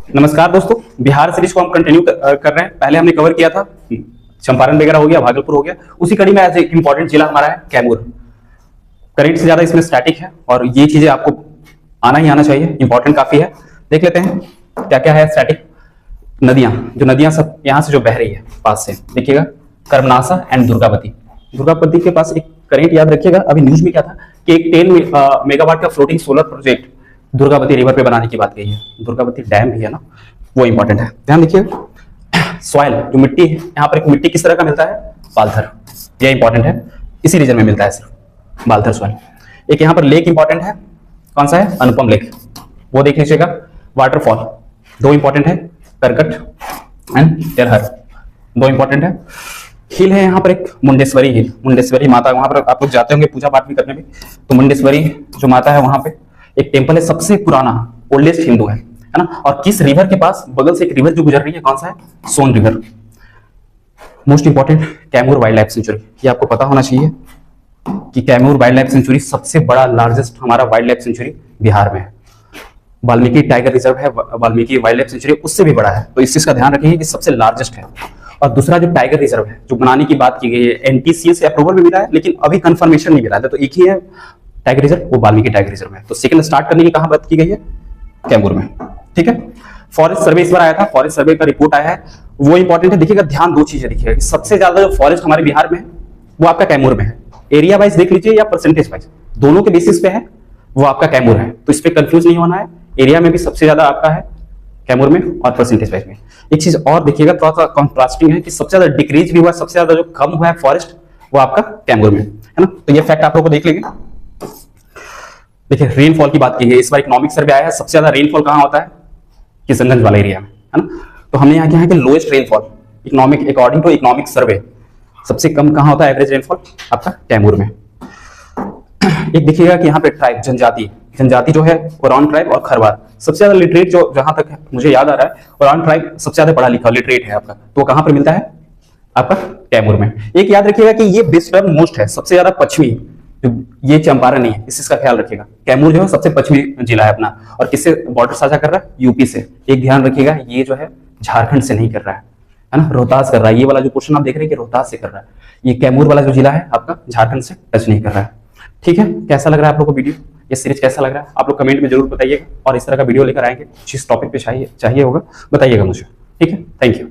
नमस्कार दोस्तों, बिहार सीरीज को हम कंटिन्यू कर रहे हैं। पहले हमने कवर किया था चंपारण वगैरह हो गया, भागलपुर हो गया। उसी कड़ी में आज एक इंपॉर्टेंट जिला हमारा है कैमूर। करंट से ज्यादा इसमें स्टैटिक है और ये चीजें आपको आना ही आना चाहिए, इंपॉर्टेंट काफी है। देख लेते हैं क्या क्या है स्टैटिक। नदियां सब यहाँ से जो बह रही है पास से, देखिएगा कर्मनासा एंड दुर्गावती। दुर्गावती के पास एक करंट याद रखिएगा, अभी न्यूज में क्या था कि एक 10 मेगावाट का floating solar project Durgavati river पे बनाने की बात कही है। दुर्गावती डैम भी है ना, वो इंपॉर्टेंट है। ध्यान देखिए, सॉइल जो मिट्टी है, यहाँ पर एक मिट्टी किस तरह का मिलता है, बालथर। ये इंपॉर्टेंट है, इसी रीजन में मिलता है सिर्फ बालथर सॉइल। एक यहाँ पर लेक इंपॉर्टेंट है, कौन सा है, अनुपम लेक, वो देख लीजिएगा। वाटरफॉल दो इंपॉर्टेंट है, करकट एंड तेरहर, दो इंपॉर्टेंट है। हिल है यहाँ पर एक मुंडेश्वरी हिल, मुंडेश्वरी माता, वहां पर आप लोग जाते होंगे पूजा पाठ भी करने में। तो मुंडेश्वरी जो माता है वहां पे एक टेम्पल है, सबसे पुराना ओल्डेस्ट हिंदू है ना। और किस रिवर के पास, बगल से एक रिवर जो गुजर रही है, कौन सा है, Son river. Most important Kaimur wild life sanctuary, ये आपको पता होना चाहिए कि कैमूर वाइल्ड लाइफ सेंचुरी सबसे बड़ा लार्जेस्ट हमारा वाइल्ड लाइफ सेंचुरी बिहार में है। वाल्मीकि टाइगर रिजर्व है, वाल्मीकि वाइल्ड लाइफ सेंचुरी उससे भी बड़ा है, तो इस चीज का ध्यान रखिए कि सबसे लार्जेस्ट है। और दूसरा जो टाइगर रिजर्व है जो बनाने की बात की गई है, एनटीसीए से अप्रूवल भी मिला है लेकिन अभी कंफर्मेशन नहीं मिला है, तो एक ही है टाइगर रिजर्व, वो वाल्मीकि टाइगर रिजर्व है। तो सेकंड स्टार्ट करने की कहां बात की गई है, कैमूर में। ठीक है, फॉरेस्ट सर्वे इस बार आया था, फॉरेस्ट सर्वे का रिपोर्ट आया है, वो इंपॉर्टेंट है। देखिएगा ध्यान, दो चीजें देखिएगा, सबसे ज्यादा जो फॉरेस्ट हमारे बिहार में है वो आपका कैमूर में है। एरिया वाइज देख लीजिए या परसेंटेज वाइज, दोनों के बेसिस पे है, वो आपका कैमूर है। तो इस पे कंफ्यूज नहीं होना है, एरिया में भी सबसे ज्यादा आपका है कैमूर में और परसेंटेज वाइज में। एक चीज और देखिएगा, थोड़ा सा कॉन्ट्रास्टिंग है कि सबसे ज्यादा डिक्रीज भी हुआ, सबसे ज्यादा जो कम हुआ है फॉरेस्ट वो आपका कैमूर में है ना। तो ये फैक्ट आप लोग को देख लेंगे। देखिए रेनफॉल की बात की है, इस बार इकोनॉमिक सर्वे आया है, सबसे ज्यादा रेनफॉल कहां होता है, किशनगंज वाला एरिया में, है ना। तो हमने यहाँ क्या है कि lowest rainfall economic, according to economic survey, सबसे कम कहां होता है एवरेज रेनफॉल, आपका कैमूर में। एक देखिएगा कि यहाँ पे ट्राइब, जनजाति जो है ओरान ट्राइब और खरवार, सबसे ज्यादा लिटरेट जो जहां तक मुझे याद आ रहा है, ओरान ट्राइब सबसे ज्यादा पढ़ा लिखा लिटरेट है आपका, तो कहां पर मिलता है, आपका कैमूर में। एक याद रखिएगा कि ये वेस्टर्न मोस्ट है, सबसे ज्यादा पश्चिमी, ये चंपारण नहीं है, इसका ख्याल रखिएगा। कैमूर जो है सबसे पश्चिमी जिला है अपना, और किससे बॉर्डर साझा कर रहा है, यूपी से। एक ध्यान रखिएगा, ये जो है झारखंड से नहीं कर रहा है ना, रोहतास कर रहा है। ये वाला जो क्वेश्चन आप देख रहे हैं कि रोहतास से कर रहा है, ये कैमूर वाला जो जिला है आपका झारखंड से टच नहीं कर रहा है। ठीक है, कैसा लग रहा है आप लोग को वीडियो, ये सीरीज कैसा लग रहा है, आप लोग कमेंट में जरूर बताइएगा। और इस तरह का वीडियो लेकर आएंगे, जिस टॉपिक पे चाहिए होगा बताइएगा मुझे। ठीक है, थैंक यू।